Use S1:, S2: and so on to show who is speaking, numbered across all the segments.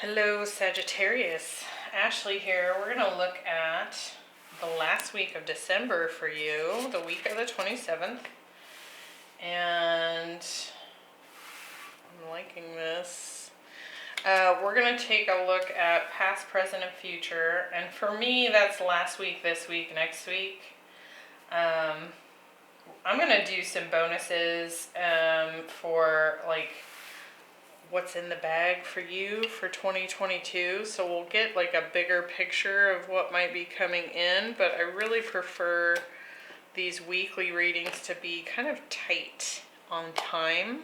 S1: Hello Sagittarius, Ashley here. We're going to look at the last week of December for you, the week of the 27th. And I'm liking this. We're going to take a look at past, present, and future. And for me, that's last week, this week, next week. I'm going to do some bonuses for like what's in the bag for you for 2022, so we'll get like a bigger picture of what might be coming in, but I really prefer these weekly readings to be kind of tight on time,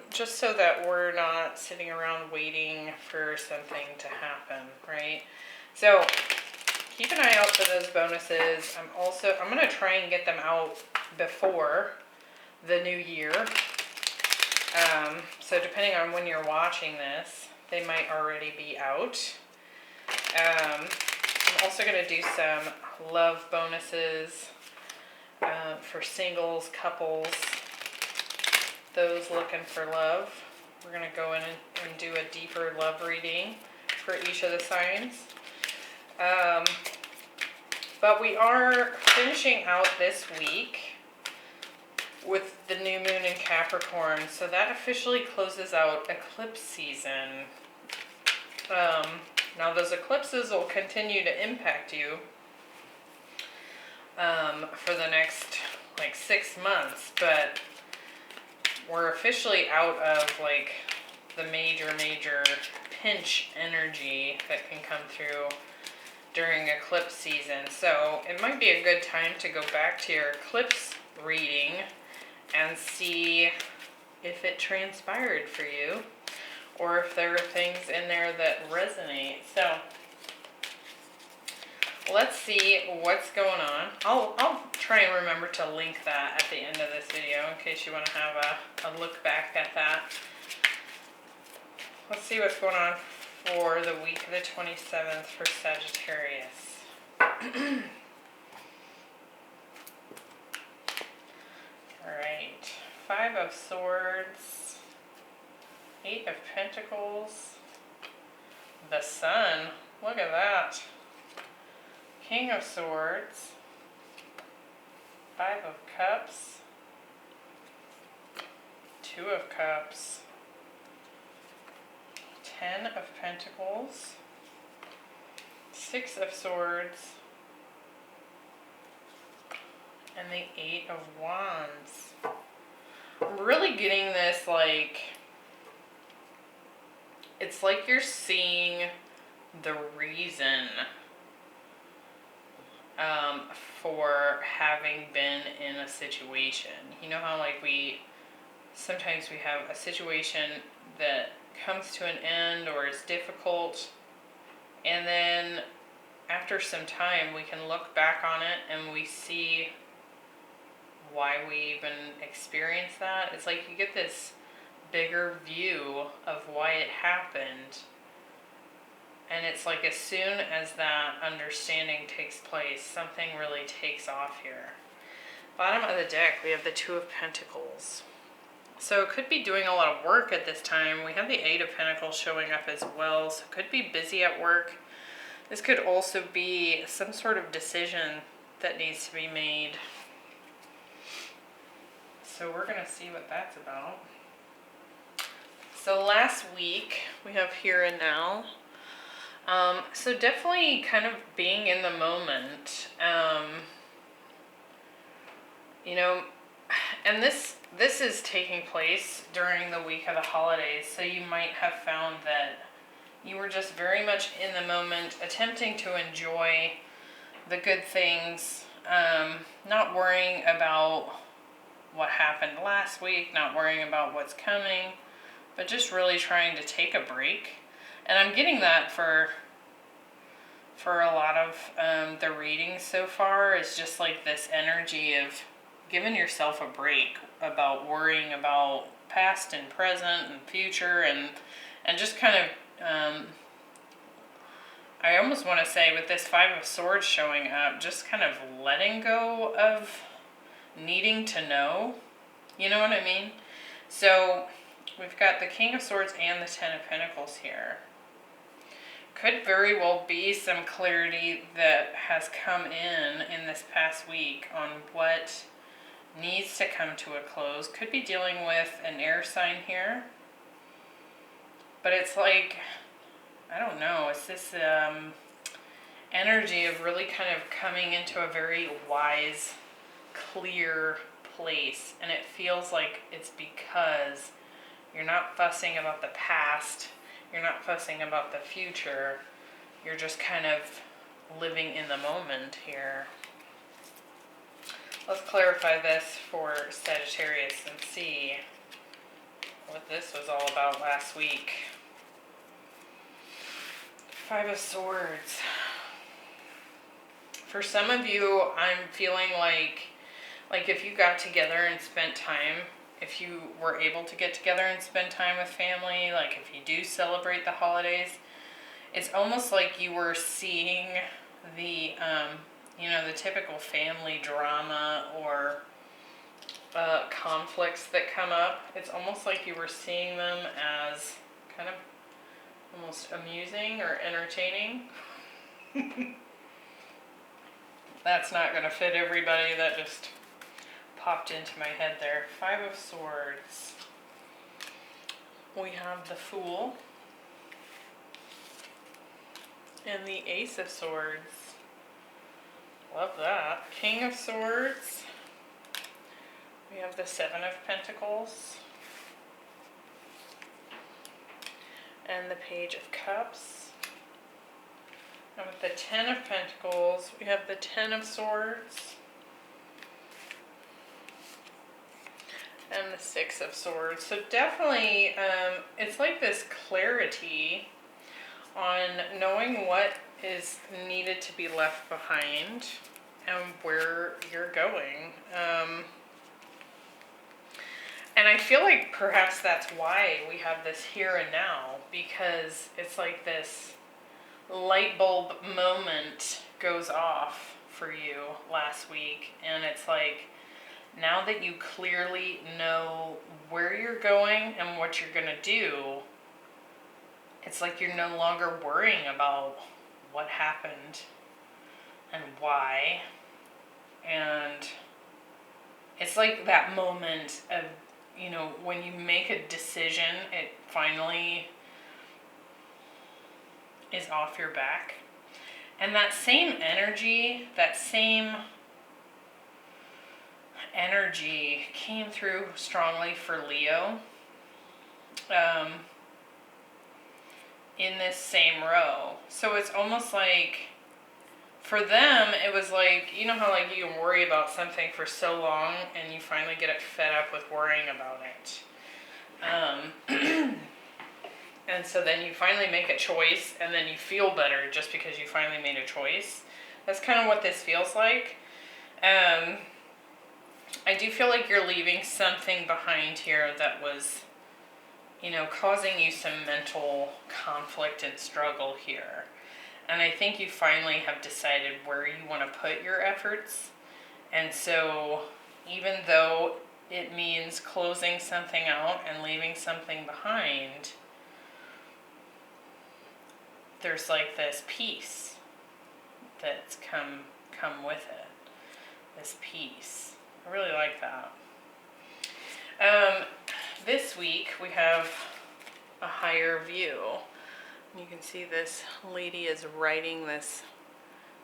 S1: just so that we're not sitting around waiting for something to happen, right? So keep an eye out for those bonuses. I'm going to try and get them out before the new year. So depending on when you're watching this, they might already be out. I'm also going to do some love bonuses for singles, couples, those looking for love. We're going to go in and do a deeper love reading for each of the signs. But we are finishing out this week with the new moon in Capricorn, so that officially closes out eclipse season. Now those eclipses will continue to impact you for the next like 6 months, but we're officially out of like the major pinch energy that can come through during eclipse season. So it might be a good time to go back to your eclipse reading and see if it transpired for you, or if there are things in there that resonate. So let's see what's going on. I'll try and remember to link that at the end of this video in case you want to have a look back at that. Let's see what's going on for the week of the 27th for Sagittarius. Alright, 5 of Swords, 8 of Pentacles, the Sun, look at that, King of Swords, 5 of Cups, 2 of Cups, 10 of Pentacles, 6 of Swords, and the 8 of Wands. I'm really getting this, like, it's like you're seeing the reason for having been in a situation. You know how like sometimes we have a situation that comes to an end or is difficult, and then after some time we can look back on it and we see why we even experienced that. It's like you get this bigger view of why it happened, and it's like as soon as that understanding takes place, something really takes off here. Bottom of the deck, we have the 2 of Pentacles. So it could be doing a lot of work at this time. We have the 8 of Pentacles showing up as well, so it could be busy at work. This could also be some sort of decision that needs to be made. So we're going to see what that's about. So last week, we have here and now. So definitely kind of being in the moment. You know, and this is taking place during the week of the holidays. So you might have found that you were just very much in the moment, attempting to enjoy the good things, not worrying about what happened last week, not worrying about what's coming, but just really trying to take a break. And I'm getting that for a lot of the readings so far. It's just like this energy of giving yourself a break about worrying about past and present and future, and just kind of I almost want to say with this 5 of Swords showing up, just kind of letting go of needing to know. You know what I mean? So we've got the King of Swords and the Ten of Pentacles here. Could very well be some clarity that has come in this past week on what needs to come to a close. Could be dealing with an air sign here. But it's like, I don't know, it's this energy of really kind of coming into a very wise, clear place. And it feels like it's because you're not fussing about the past. You're not fussing about the future. You're just kind of living in the moment here. Let's clarify this for Sagittarius and see what this was all about last week. Five of Swords. For some of you, I'm feeling like if you got together and spent time, if you were able to get together and spend time with family, like if you do celebrate the holidays, it's almost like you were seeing the, the typical family drama or conflicts that come up. It's almost like you were seeing them as kind of almost amusing or entertaining. That's not going to fit everybody. That just popped into my head there. Five of Swords. We have the Fool. And the Ace of Swords. Love that. King of Swords. We have the Seven of Pentacles. And the Page of Cups. And with the Ten of Pentacles, we have the Ten of Swords. And the Six of Swords. So definitely, it's like this clarity on knowing what is needed to be left behind and where you're going. And I feel like perhaps that's why we have this here and now, because it's like this light bulb moment goes off for you last week, and it's like, now that you clearly know where you're going and what you're going to do, it's like you're no longer worrying about what happened and why. And it's like that moment of, when you make a decision, it finally is off your back. And that same energy came through strongly for Leo in this same row. So it's almost like for them, it was like, you know how like you can worry about something for so long and you finally get fed up with worrying about it. And so then you finally make a choice and then you feel better just because you finally made a choice. That's kind of what this feels like. I do feel like you're leaving something behind here that was, causing you some mental conflict and struggle here. And I think you finally have decided where you want to put your efforts. And so even though it means closing something out and leaving something behind, there's like this peace that's come with it. This peace. I really like that. This week we have a higher view. You can see this lady is riding this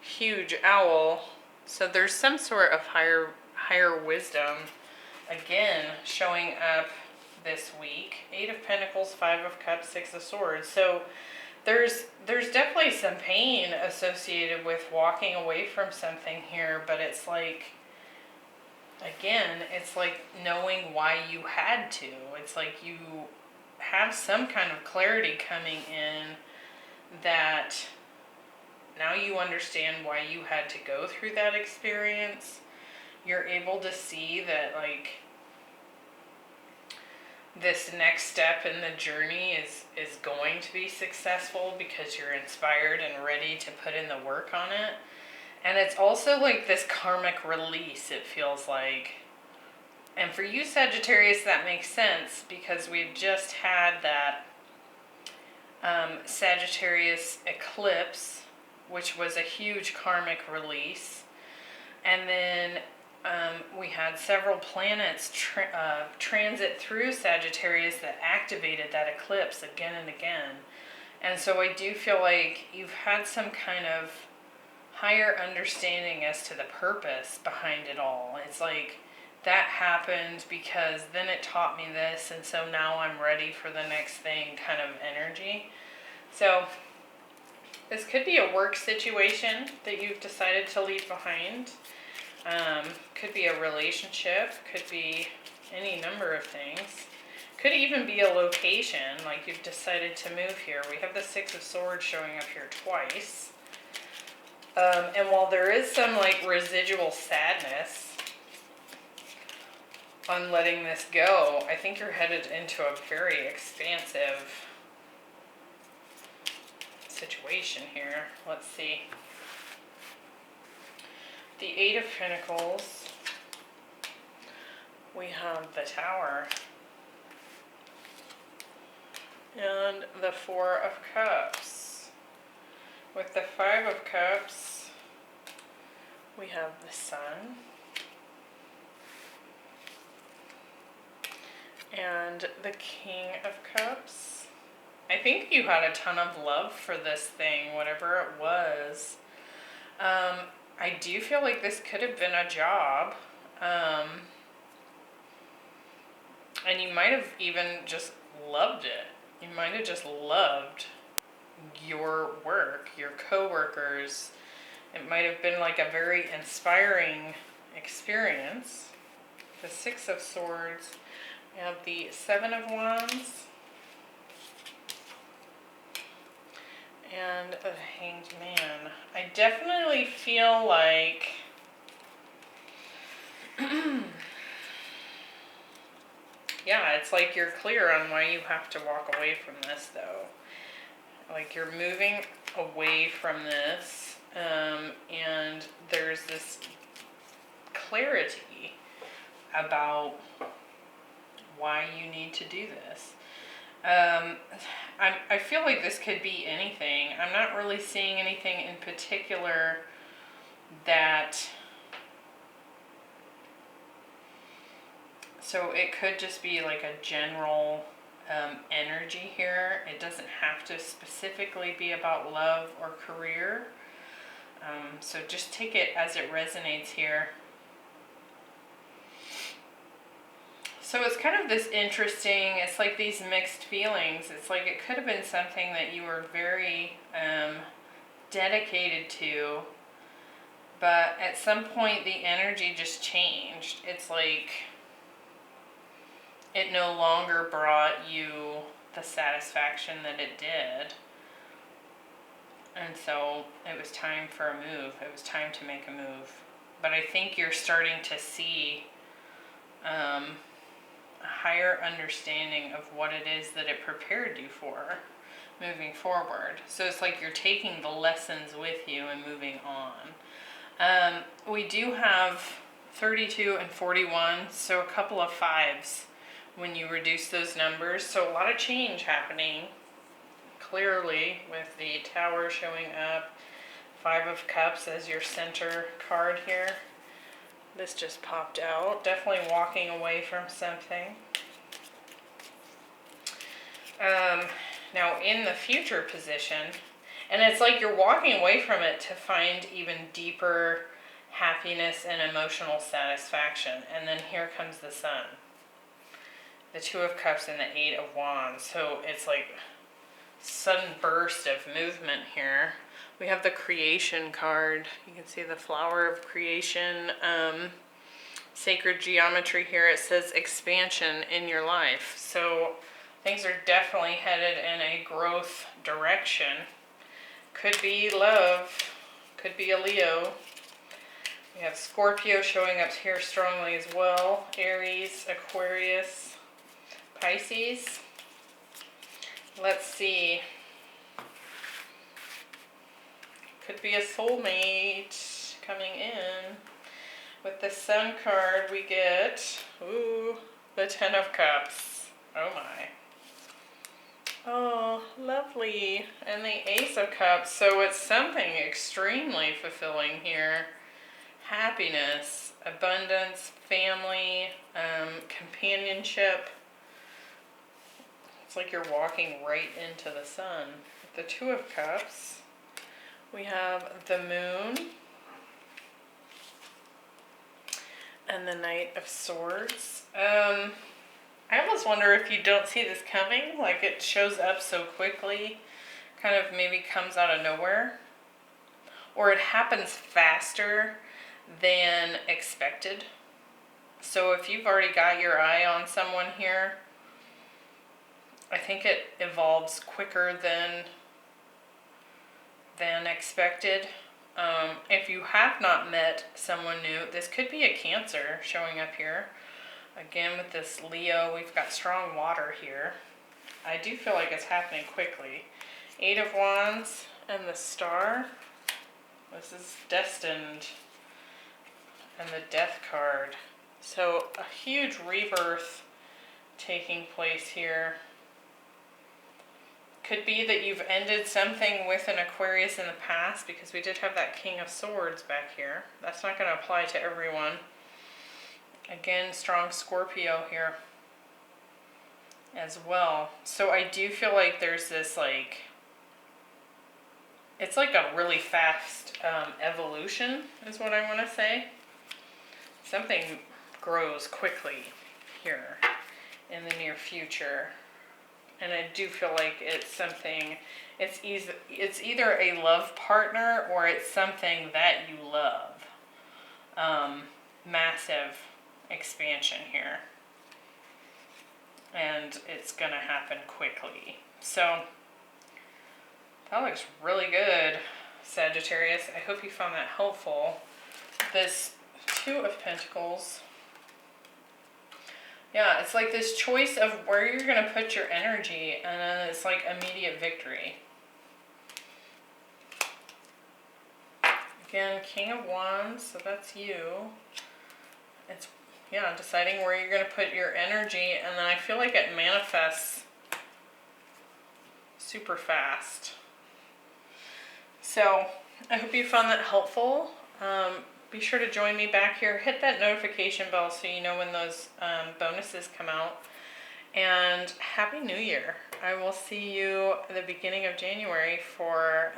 S1: huge owl. So there's some sort of higher wisdom again showing up this week. Eight of Pentacles, Five of Cups, Six of Swords. So there's definitely some pain associated with walking away from something here, but it's like, again, it's like knowing why you had to. It's like you have some kind of clarity coming in that now you understand why you had to go through that experience. You're able to see that like this next step in the journey is going to be successful because you're inspired and ready to put in the work on it. And it's also like this karmic release, it feels like. And for you, Sagittarius, that makes sense because we've just had that Sagittarius eclipse, which was a huge karmic release. And then we had several planets transit through Sagittarius that activated that eclipse again and again. And so I do feel like you've had some kind of higher understanding as to the purpose behind it all. It's like that happened because then it taught me this, and so now I'm ready for the next thing kind of energy. So this could be a work situation that you've decided to leave behind. Could be a relationship, could be any number of things. Could even be a location, like you've decided to move here. We have the Six of Swords showing up here twice. And while there is some like residual sadness on letting this go, I think you're headed into a very expansive situation here. Let's see. The Eight of Pentacles. We have the Tower. And the Four of Cups. With the Five of Cups, we have the Sun. And the King of Cups. I think you had a ton of love for this thing, whatever it was. I do feel like this could have been a job. And you might have even just loved it. You might have just loved your work, your co-workers. It might have been like a very inspiring experience. The Six of Swords. We have the Seven of Wands. And the Hanged Man. I definitely feel like yeah, it's like you're clear on why you have to walk away from this, though. Like you're moving away from this, and there's this clarity about why you need to do this. I feel like this could be anything. I'm not really seeing anything in particular that... So it could just be like a general energy here. It doesn't have to specifically be about love or career. So just take it as it resonates here. So it's kind of this interesting, it's like these mixed feelings. It's like it could have been something that you were very dedicated to, but at some point the energy just changed. It's like it no longer brought you the satisfaction that it did. And so it was time for a move. It was time to make a move. But I think you're starting to see a higher understanding of what it is that it prepared you for moving forward. So it's like you're taking the lessons with you and moving on. We do have 32 and 41, so a couple of fives when you reduce those numbers. So a lot of change happening clearly with the Tower showing up. Five of Cups as your center card here. This just popped out. Definitely walking away from something. Now in the future position, and it's like you're walking away from it to find even deeper happiness and emotional satisfaction. And then here comes the Sun. The Two of Cups and the Eight of Wands. So it's like sudden burst of movement here. We have the Creation card. You can see the Flower of Creation. Sacred geometry here. It says expansion in your life. So things are definitely headed in a growth direction. Could be love. Could be a Leo. We have Scorpio showing up here strongly as well. Aries, Aquarius, Pisces. Let's see. Could be a soulmate coming in. With the Sun card, we get, ooh, the Ten of Cups. Oh my. Oh, lovely. And the Ace of Cups. So it's something extremely fulfilling here. Happiness, abundance, family, companionship. It's like you're walking right into the sun. With the Two of Cups, we have the Moon and the Knight of Swords. I almost wonder if you don't see this coming, like it shows up so quickly, kind of maybe comes out of nowhere, or it happens faster than expected. So if you've already got your eye on someone here, I think it evolves quicker than expected. If you have not met someone new, this could be a Cancer showing up here. Again, with this Leo, we've got strong water here. I do feel like it's happening quickly. Eight of Wands and the Star. This is destined. And the Death card. So a huge rebirth taking place here. Could be that you've ended something with an Aquarius in the past, because we did have that King of Swords back here. That's not going to apply to everyone. Again, strong Scorpio here as well. So I do feel like there's this, like, it's like a really fast evolution is what I want to say. Something grows quickly here in the near future. And I do feel like it's something, it's either a love partner or it's something that you love. Massive expansion here. And it's going to happen quickly. So, that looks really good, Sagittarius. I hope you found that helpful. This Two of Pentacles. Yeah, it's like this choice of where you're going to put your energy, and then it's like immediate victory. Again, King of Wands, so that's you. It's, yeah, deciding where you're going to put your energy, and then I feel like it manifests super fast. So, I hope you found that helpful. Be sure to join me back here. Hit that notification bell so you know when those bonuses come out. And Happy New Year. I will see you at the beginning of January for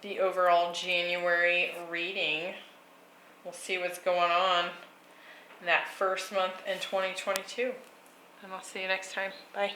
S1: the overall January reading. We'll see what's going on in that first month in 2022. And I'll see you next time. Bye.